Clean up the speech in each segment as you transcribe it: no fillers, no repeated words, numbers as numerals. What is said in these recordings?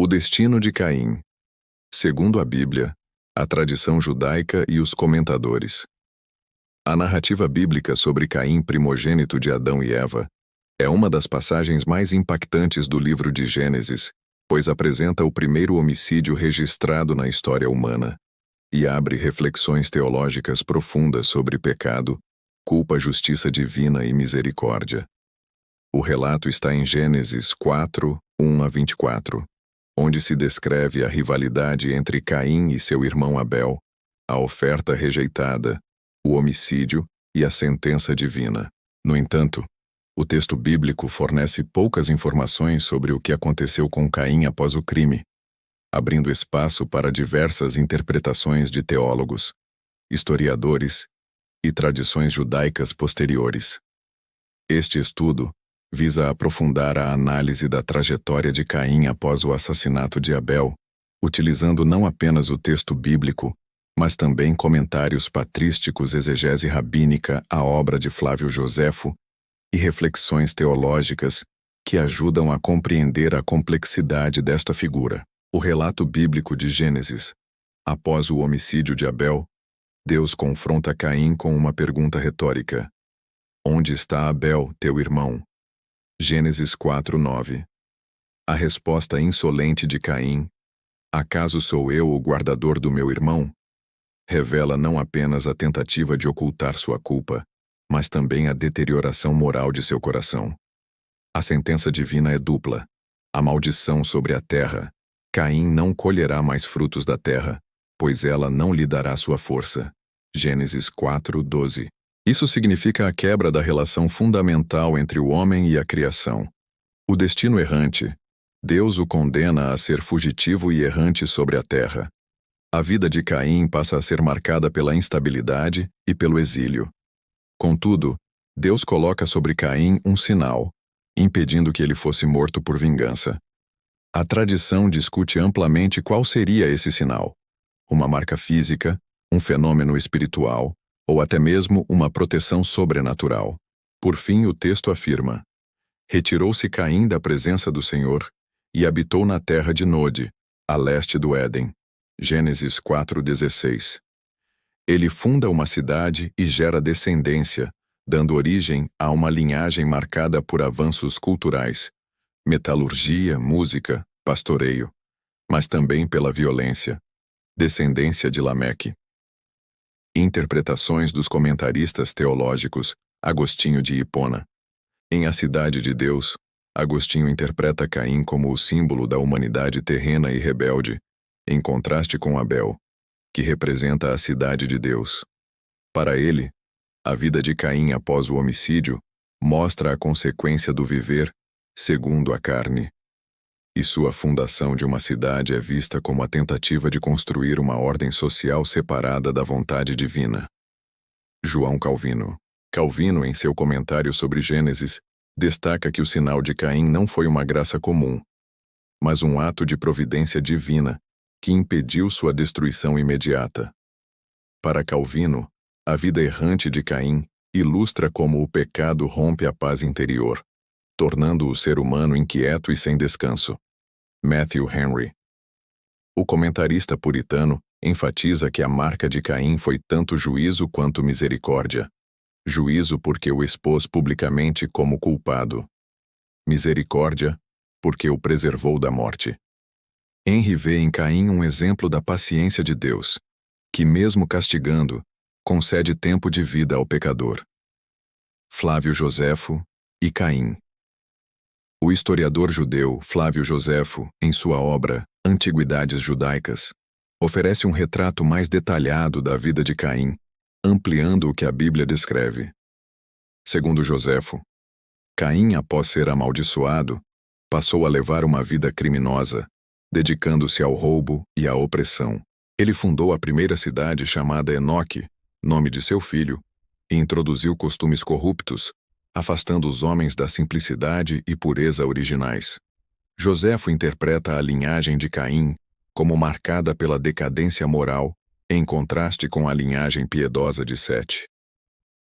O destino de Caim. Segundo a Bíblia, a tradição judaica e os comentadores. A narrativa bíblica sobre Caim, primogênito de Adão e Eva, é uma das passagens mais impactantes do livro de Gênesis, pois apresenta o primeiro homicídio registrado na história humana e abre reflexões teológicas profundas sobre pecado, culpa, justiça divina e misericórdia. O relato está em Gênesis 4, 1 a 24, onde se descreve a rivalidade entre Caim e seu irmão Abel, a oferta rejeitada, o homicídio e a sentença divina. No entanto, o texto bíblico fornece poucas informações sobre o que aconteceu com Caim após o crime, abrindo espaço para diversas interpretações de teólogos, historiadores e tradições judaicas posteriores. Este estudo visa aprofundar a análise da trajetória de Caim após o assassinato de Abel, utilizando não apenas o texto bíblico, mas também comentários patrísticos, exegese rabínica, a obra de Flávio Joséfo e reflexões teológicas que ajudam a compreender a complexidade desta figura. O relato bíblico de Gênesis. Após o homicídio de Abel, Deus confronta Caim com uma pergunta retórica: onde está Abel, teu irmão? Gênesis 4:9. A resposta insolente de Caim: acaso sou eu o guardador do meu irmão? Revela não apenas a tentativa de ocultar sua culpa, mas também a deterioração moral de seu coração. A sentença divina é dupla. A maldição sobre a terra: Caim não colherá mais frutos da terra, pois ela não lhe dará sua força. Gênesis 4:12. Isso significa a quebra da relação fundamental entre o homem e a criação. O destino errante. Deus o condena a ser fugitivo e errante sobre a terra. A vida de Caim passa a ser marcada pela instabilidade e pelo exílio. Contudo, Deus coloca sobre Caim um sinal, impedindo que ele fosse morto por vingança. A tradição discute amplamente qual seria esse sinal: uma marca física, um fenômeno espiritual, ou até mesmo uma proteção sobrenatural. Por fim, o texto afirma: retirou-se Caim da presença do Senhor e habitou na terra de Nod, a leste do Éden. Gênesis 4:16. Ele funda uma cidade e gera descendência, dando origem a uma linhagem marcada por avanços culturais, metalurgia, música, pastoreio, mas também pela violência. Descendência de Lameque. Interpretações dos comentaristas teológicos. Agostinho de Hipona. Em A Cidade de Deus, Agostinho interpreta Caim como o símbolo da humanidade terrena e rebelde, em contraste com Abel, que representa a cidade de Deus. Para ele, a vida de Caim após o homicídio mostra a consequência do viver segundo a carne. E sua fundação de uma cidade é vista como a tentativa de construir uma ordem social separada da vontade divina. João Calvino. Calvino, em seu comentário sobre Gênesis, destaca que o sinal de Caim não foi uma graça comum, mas um ato de providência divina que impediu sua destruição imediata. Para Calvino, a vida errante de Caim ilustra como o pecado rompe a paz interior, tornando o ser humano inquieto e sem descanso. Matthew Henry. O comentarista puritano enfatiza que a marca de Caim foi tanto juízo quanto misericórdia. Juízo porque o expôs publicamente como culpado. Misericórdia porque o preservou da morte. Henry vê em Caim um exemplo da paciência de Deus, que mesmo castigando, concede tempo de vida ao pecador. Flávio Joséfo e Caim. O historiador judeu Flávio Joséfo, em sua obra Antiguidades Judaicas, oferece um retrato mais detalhado da vida de Caim, ampliando o que a Bíblia descreve. Segundo Joséfo, Caim, após ser amaldiçoado, passou a levar uma vida criminosa, dedicando-se ao roubo e à opressão. Ele fundou a primeira cidade chamada Enoque, nome de seu filho, e introduziu costumes corruptos, afastando os homens da simplicidade e pureza originais. Joséfo interpreta a linhagem de Caim como marcada pela decadência moral, em contraste com a linhagem piedosa de Sete.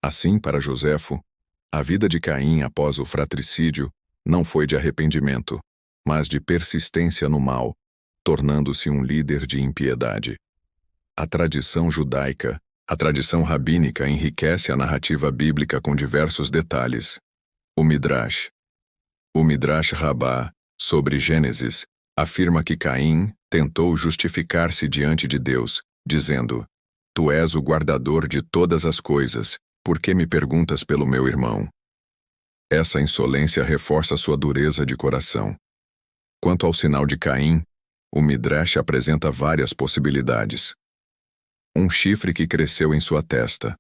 Assim, para Joséfo, a vida de Caim após o fratricídio não foi de arrependimento, mas de persistência no mal, tornando-se um líder de impiedade. A tradição judaica, a tradição rabínica enriquece a narrativa bíblica com diversos detalhes. O Midrash Rabbah, sobre Gênesis, afirma que Caim tentou justificar-se diante de Deus, dizendo: Tu és o guardador de todas as coisas, por que me perguntas pelo meu irmão? Essa insolência reforça sua dureza de coração. Quanto ao sinal de Caim, o Midrash apresenta várias possibilidades. Um chifre que cresceu em sua testa,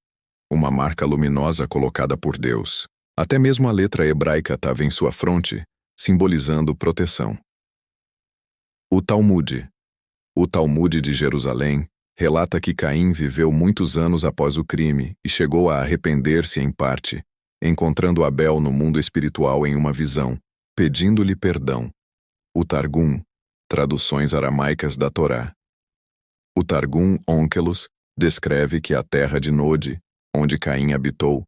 uma marca luminosa colocada por Deus. Até mesmo a letra hebraica estava em sua fronte, simbolizando proteção. O Talmud de Jerusalém relata que Caim viveu muitos anos após o crime e chegou a arrepender-se em parte, encontrando Abel no mundo espiritual em uma visão, pedindo-lhe perdão. O Targum, traduções aramaicas da Torá. O Targum Onkelos descreve que a terra de Nod, onde Caim habitou,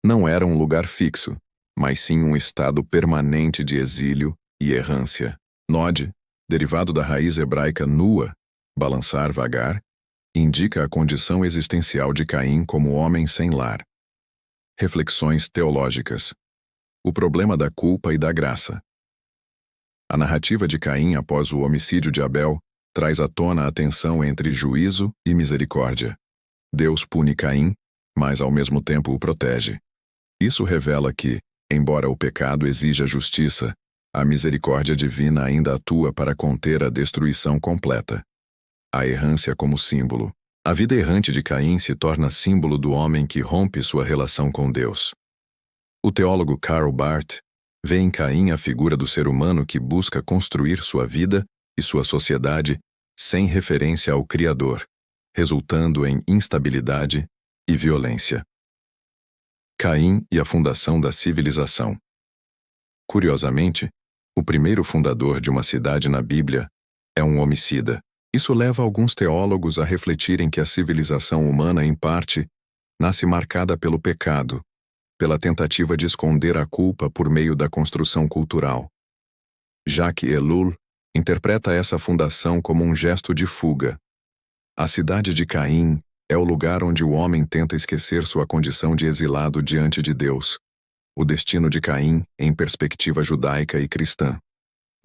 não era um lugar fixo, mas sim um estado permanente de exílio e errância. Nod, derivado da raiz hebraica nua, balançar vagar, indica a condição existencial de Caim como homem sem lar. Reflexões teológicas. O problema da culpa e da graça. A narrativa de Caim após o homicídio de Abel traz à tona a tensão entre juízo e misericórdia. Deus pune Caim, mas ao mesmo tempo o protege. Isso revela que, embora o pecado exija justiça, a misericórdia divina ainda atua para conter a destruição completa. A errância como símbolo. A vida errante de Caim se torna símbolo do homem que rompe sua relação com Deus. O teólogo Karl Barth vê em Caim a figura do ser humano que busca construir sua vida e sua sociedade sem referência ao Criador, resultando em instabilidade e violência. Caim e a fundação da civilização. Curiosamente, o primeiro fundador de uma cidade na Bíblia é um homicida. Isso leva alguns teólogos a refletirem que a civilização humana, em parte, nasce marcada pelo pecado, pela tentativa de esconder a culpa por meio da construção cultural. Jacques Ellul interpreta essa fundação como um gesto de fuga. A cidade de Caim é o lugar onde o homem tenta esquecer sua condição de exilado diante de Deus. O destino de Caim em perspectiva judaica e cristã.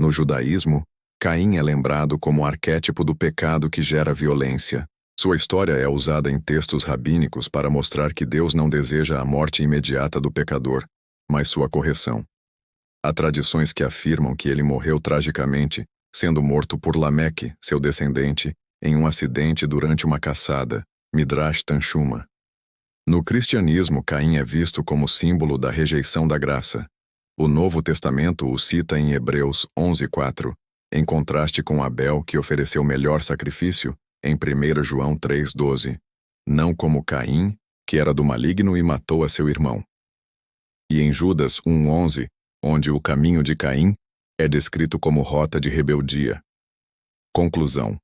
No judaísmo, Caim é lembrado como arquétipo do pecado que gera violência. Sua história é usada em textos rabínicos para mostrar que Deus não deseja a morte imediata do pecador, mas sua correção. Há tradições que afirmam que ele morreu tragicamente, sendo morto por Lameque, seu descendente, em um acidente durante uma caçada, Midrash Tanchuma. No cristianismo, Caim é visto como símbolo da rejeição da graça. O Novo Testamento o cita em Hebreus 11:4, em contraste com Abel, que ofereceu melhor sacrifício, em 1 João 3:12, não como Caim, que era do maligno e matou a seu irmão. E em Judas 1:11, onde o caminho de Caim é descrito como rota de rebeldia. Conclusão.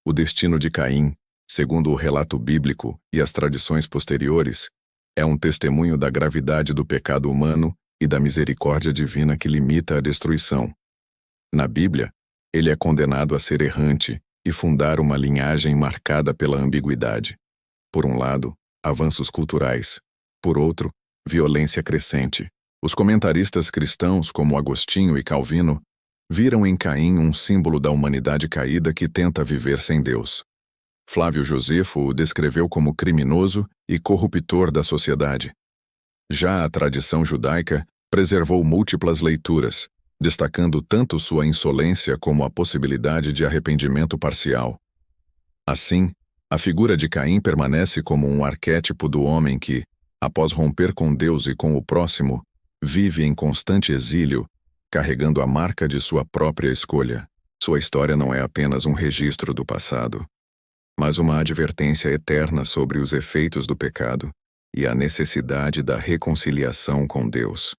O destino de Caim, segundo o relato bíblico e as tradições posteriores, é um testemunho da gravidade do pecado humano e da misericórdia divina que limita a destruição. Na Bíblia, ele é condenado a ser errante e fundar uma linhagem marcada pela ambiguidade. Por um lado, avanços culturais. Por outro, violência crescente. Os comentaristas cristãos, como Agostinho e Calvino, viram em Caim um símbolo da humanidade caída que tenta viver sem Deus. Flávio Josefo o descreveu como criminoso e corruptor da sociedade. Já a tradição judaica preservou múltiplas leituras, destacando tanto sua insolência como a possibilidade de arrependimento parcial. Assim, a figura de Caim permanece como um arquétipo do homem que, após romper com Deus e com o próximo, vive em constante exílio, carregando a marca de sua própria escolha. Sua história não é apenas um registro do passado, mas uma advertência eterna sobre os efeitos do pecado e a necessidade da reconciliação com Deus.